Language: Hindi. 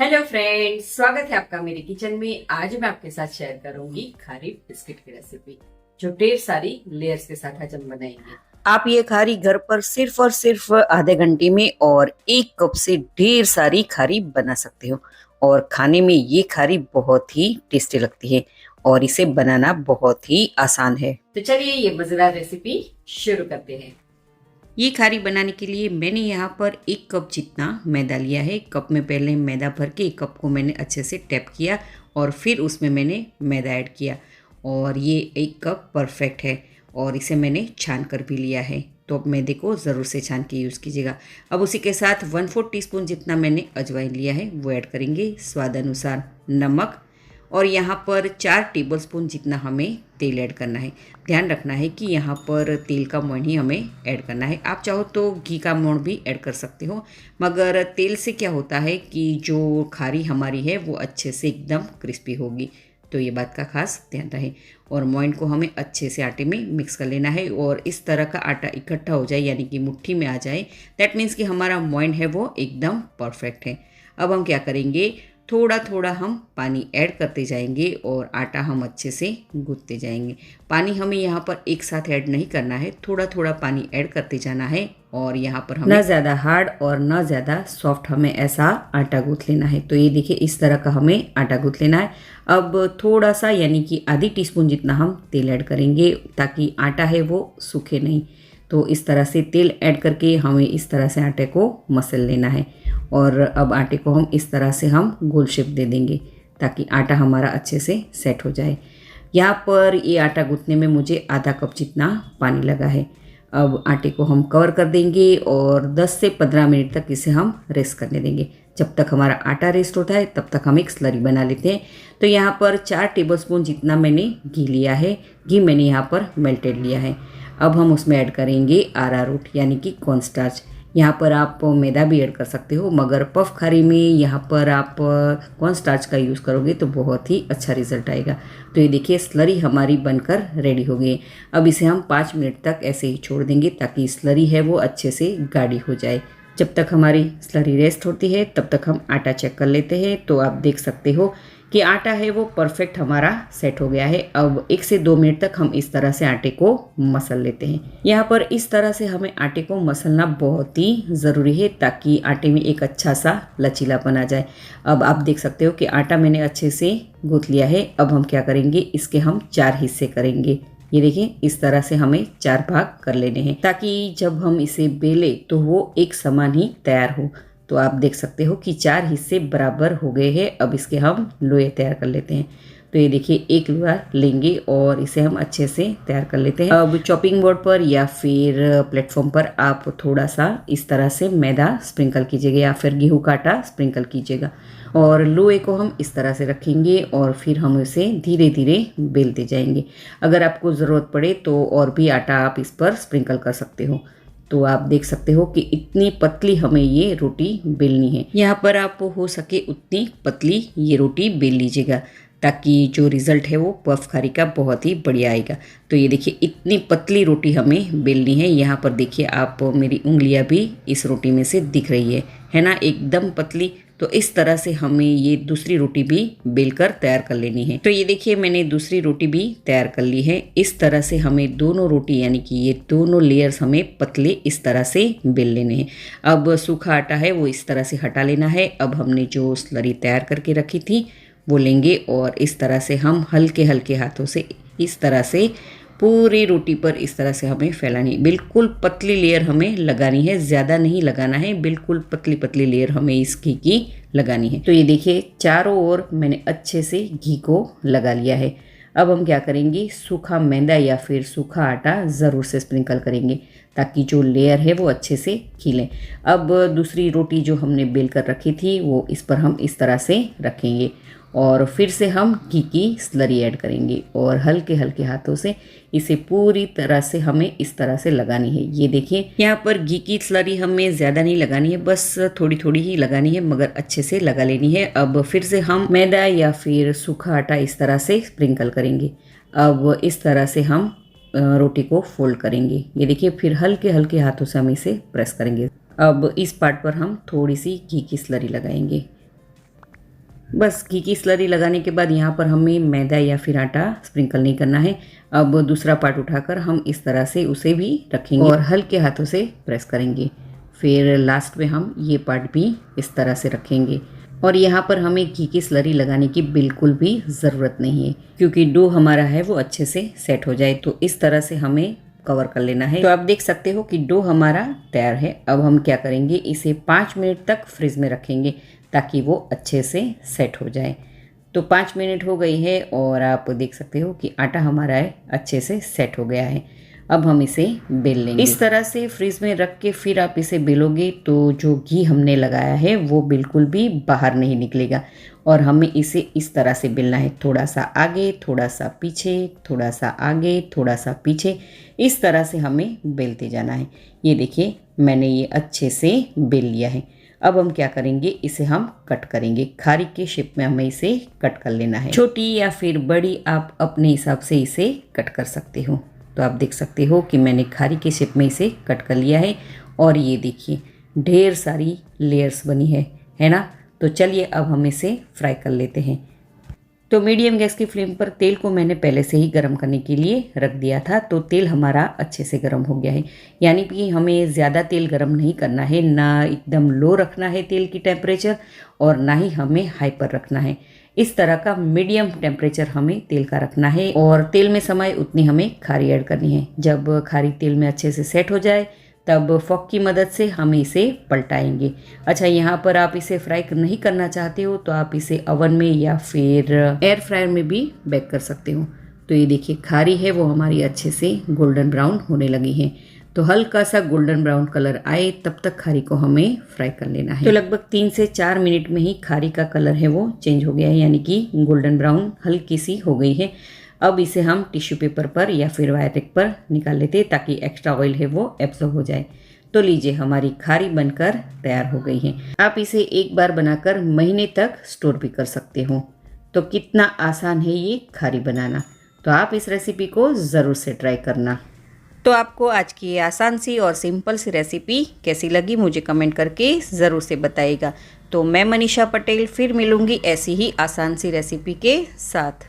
हेलो फ्रेंड्स, स्वागत है आपका मेरे किचन में। आज मैं आपके साथ शेयर करूंगी खारी बिस्किट की रेसिपी, जो ढेर सारी लेयर्स के साथ आज हम बनाएंगे। आप ये खारी घर पर सिर्फ और सिर्फ आधे घंटे में और 1 कप से ढेर सारी खारी बना सकते हो। और खाने में ये खारी बहुत ही टेस्टी लगती है और इसे बनाना बहुत ही आसान है। तो चलिए ये मजेदार रेसिपी शुरू करते हैं। ये खारी बनाने के लिए मैंने यहाँ पर 1 कप जितना मैदा लिया है। कप में पहले मैदा भर के 1 कप को मैंने अच्छे से टैप किया और फिर उसमें मैंने मैदा ऐड किया और ये 1 कप परफेक्ट है और इसे मैंने छान कर भी लिया है। तो अब मैदे को ज़रूर से छान के यूज़ कीजिएगा। अब उसी के साथ 1/4 टीस्पून जितना मैंने अजवाइन लिया है वो ऐड करेंगे, स्वाद अनुसार नमक और यहाँ पर 4 टेबलस्पून जितना हमें तेल ऐड करना है। ध्यान रखना है कि यहाँ पर तेल का मोहन ही हमें ऐड करना है। आप चाहो तो घी का मोहन भी ऐड कर सकते हो, मगर तेल से क्या होता है कि जो खारी हमारी है वो अच्छे से एकदम क्रिस्पी होगी, तो ये बात का खास ध्यान रहे। और मोइन को हमें अच्छे से आटे में मिक्स कर लेना है और इस तरह का आटा इकट्ठा हो जाए, यानी कि मुट्ठी में आ जाए, दैट मीन्स कि हमारा मोइन है वो एकदम परफेक्ट है। अब हम क्या करेंगे, थोड़ा थोड़ा हम पानी ऐड करते जाएंगे और आटा हम अच्छे से गूंथते जाएंगे। पानी हमें यहाँ पर एक साथ ऐड नहीं करना है, थोड़ा थोड़ा पानी ऐड करते जाना है और यहाँ पर हमें न ज़्यादा हार्ड और न ज़्यादा सॉफ्ट हमें ऐसा आटा गूंथ लेना है। तो ये देखिए इस तरह का हमें आटा गूंथ लेना है। अब थोड़ा सा यानी कि आधी टीस्पून जितना हम तेल ऐड करेंगे ताकि आटा है वो सूखे नहीं। तो इस तरह से तेल ऐड करके हमें इस तरह से आटे को मसल लेना है और अब आटे को हम इस तरह से हम गोल शेप दे देंगे ताकि आटा हमारा अच्छे से सेट हो जाए। यहाँ पर ये आटा गूंथने में मुझे आधा कप जितना पानी लगा है। अब आटे को हम कवर कर देंगे और 10 से 15 मिनट तक इसे हम रेस्ट करने देंगे। जब तक हमारा आटा रेस्ट होता है तब तक हम एक स्लरी बना लेते हैं। तो यहाँ पर 4 टेबलस्पून जितना मैंने घी लिया है। घी मैंने यहाँ पर मेल्टेड लिया है। अब हम उसमें ऐड करेंगे अरारोट यानी कि कॉर्नस्टार्च। यहाँ पर आप मैदा भी ऐड कर सकते हो, मगर पफ खारी में यहाँ पर आप कॉर्नस्टार्च का यूज़ करोगे तो बहुत ही अच्छा रिजल्ट आएगा। तो ये देखिए स्लरी हमारी बनकर रेडी हो गई। अब इसे हम 5 मिनट तक ऐसे ही छोड़ देंगे ताकि स्लरी है वो अच्छे से गाढ़ी हो जाए। जब तक हमारी स्लरी रेस्ट होती है तब तक हम आटा चेक कर लेते हैं। तो आप देख सकते हो कि आटा है वो परफेक्ट हमारा सेट हो गया है। अब 1 से 2 मिनट तक हम इस तरह से आटे को मसल लेते हैं। यहाँ पर इस तरह से हमें आटे को मसलना बहुत ही ज़रूरी है ताकि आटे में एक अच्छा सा लचीलापन आ जाए। अब आप देख सकते हो कि आटा मैंने अच्छे से गूंथ लिया है। अब हम क्या करेंगे, इसके हम 4 हिस्से करेंगे। ये देखिए इस तरह से हमें 4 भाग कर लेने हैं ताकि जब हम इसे बेले तो वो एक समान ही तैयार हो। तो आप देख सकते हो कि 4 हिस्से बराबर हो गए हैं। अब इसके हम लोए तैयार कर लेते हैं। तो ये देखिए एक लोहा लेंगे और इसे हम अच्छे से तैयार कर लेते हैं। अब चॉपिंग बोर्ड पर या फिर प्लेटफॉर्म पर आप थोड़ा सा इस तरह से मैदा स्प्रिंकल कीजिएगा या फिर गेहूं का आटा स्प्रिंकल कीजिएगा और लोहे को हम इस तरह से रखेंगे और फिर हम इसे धीरे धीरे बेलते जाएंगे। अगर आपको ज़रूरत पड़े तो और भी आटा आप इस पर स्प्रिंकल कर सकते हो। तो आप देख सकते हो कि इतनी पतली हमें ये रोटी बेलनी है। यहाँ पर आप हो सके उतनी पतली ये रोटी बेल लीजिएगा ताकि जो रिज़ल्ट है वो पफ खारी का बहुत ही बढ़िया आएगा। तो ये देखिए इतनी पतली रोटी हमें बेलनी है। यहाँ पर देखिए आप मेरी उंगलियां भी इस रोटी में से दिख रही है ना, एकदम पतली। तो इस तरह से हमें ये दूसरी रोटी भी बेलकर तैयार कर लेनी है। तो ये देखिए मैंने दूसरी रोटी भी तैयार कर ली है। इस तरह से हमें दोनों रोटी यानी कि ये दोनों लेयर्स हमें पतले इस तरह से बेल लेने हैं। अब सूखा आटा है वो इस तरह से हटा लेना है। अब हमने जो स्लरी तैयार करके रखी थी वो लेंगे और इस तरह से हम हल्के हल्के हाथों से इस तरह से पूरी रोटी पर इस तरह से हमें फैलानी है। बिल्कुल पतली लेयर हमें लगानी है, ज़्यादा नहीं लगाना है, बिल्कुल पतली पतली लेयर हमें इस घी की लगानी है। तो ये देखिए चारों ओर मैंने अच्छे से घी को लगा लिया है। अब हम क्या करेंगे, सूखा मैदा या फिर सूखा आटा ज़रूर से स्प्रिंकल करेंगे ताकि जो लेयर है वो अच्छे से खिले। अब दूसरी रोटी जो हमने बेल कर रखी थी वो इस पर हम इस तरह से रखेंगे और फिर से हम घी की स्लरी ऐड करेंगे और हल्के हल्के हाथों से इसे पूरी तरह से हमें इस तरह से लगानी है। ये देखिए यहाँ पर घी की स्लरी हमें ज़्यादा नहीं लगानी है, बस थोड़ी थोड़ी ही लगानी है, मगर अच्छे से लगा लेनी है। अब फिर से हम मैदा या फिर सूखा आटा इस तरह से स्प्रिंकल करेंगे। अब इस तरह से हम रोटी को फोल्ड करेंगे। ये देखिए फिर हल्के हल्के हाथों से हम इसे प्रेस करेंगे। अब इस पार्ट पर हम थोड़ी सी घी की स्लरी लगाएंगे। बस घी की स्लरी लगाने के बाद यहाँ पर हमें मैदा या फिर आटा स्प्रिंकल नहीं करना है। अब दूसरा पार्ट उठाकर हम इस तरह से उसे भी रखेंगे और हल्के हाथों से प्रेस करेंगे। फिर लास्ट में हम ये पार्ट भी इस तरह से रखेंगे। और यहाँ पर हमें घी की स्लरी लगाने की बिल्कुल भी ज़रूरत नहीं है, क्योंकि डो हमारा है वो अच्छे से सेट हो जाए। तो इस तरह से हमें कवर कर लेना है। तो आप देख सकते हो कि डो हमारा तैयार है। अब हम क्या करेंगे, इसे 5 मिनट तक फ्रिज में रखेंगे ताकि वो अच्छे से सेट हो जाए। तो 5 मिनट हो गई है और आप देख सकते हो कि आटा हमारा है अच्छे से सेट हो गया है। अब हम इसे बेल लेंगे। इस तरह से फ्रीज में रख के फिर आप इसे बेलोगे तो जो घी हमने लगाया है वो बिल्कुल भी बाहर नहीं निकलेगा। और हमें इसे इस तरह से बेलना है, थोड़ा सा आगे, थोड़ा सा पीछे, थोड़ा सा आगे, थोड़ा सा पीछे, इस तरह से हमें बेलते जाना है। ये देखिए मैंने ये अच्छे से बेल लिया है। अब हम क्या करेंगे, इसे हम कट करेंगे। खारी के शेप में हमें इसे कट कर लेना है। छोटी या फिर बड़ी आप अपने हिसाब से इसे कट कर सकते हो। तो आप देख सकते हो कि मैंने खारी के शेप में इसे कट कर लिया है। और ये देखिए ढेर सारी लेयर्स बनी है ना। तो चलिए अब हम इसे फ्राई कर लेते हैं। तो मीडियम गैस की फ्लेम पर तेल को मैंने पहले से ही गर्म करने के लिए रख दिया था। तो तेल हमारा अच्छे से गर्म हो गया है, यानी कि हमें ज़्यादा तेल गर्म नहीं करना है, ना एकदम लो रखना है तेल की टेम्परेचर और ना ही हमें हाई पर रखना है। इस तरह का मीडियम टेम्परेचर हमें तेल का रखना है। और तेल में समय उतनी हमें खारी ऐड करनी है। जब खारी तेल में अच्छे से सेट हो जाए तब फॉक की मदद से हम इसे पलटाएंगे। अच्छा, यहाँ पर आप इसे फ्राई नहीं करना चाहते हो तो आप इसे ओवन में या फिर एयर फ्रायर में भी बेक कर सकते हो। तो ये देखिए खारी है वो हमारी अच्छे से गोल्डन ब्राउन होने लगी है। तो हल्का सा गोल्डन ब्राउन कलर आए तब तक खारी को हमें फ्राई कर लेना है। तो लगभग 3 से 4 मिनट में ही खारी का कलर है वो चेंज हो गया है, यानी कि गोल्डन ब्राउन हल्की सी हो गई है। अब इसे हम टिश्यू पेपर पर या फिर वायर रैक पर निकाल लेते हैं ताकि एक्स्ट्रा ऑयल है वो एब्जॉर्ब हो जाए। तो लीजिए हमारी खारी बनकर तैयार हो गई है। आप इसे एक बार बनाकर महीने तक स्टोर भी कर सकते हो। तो कितना आसान है ये खारी बनाना। तो आप इस रेसिपी को ज़रूर से ट्राई करना। तो आपको आज की ये आसान सी और सिंपल सी रेसिपी कैसी लगी मुझे कमेंट करके ज़रूर से बताइएगा। तो मैं मनीषा पटेल फिर मिलूँगी ऐसी ही आसान सी रेसिपी के साथ।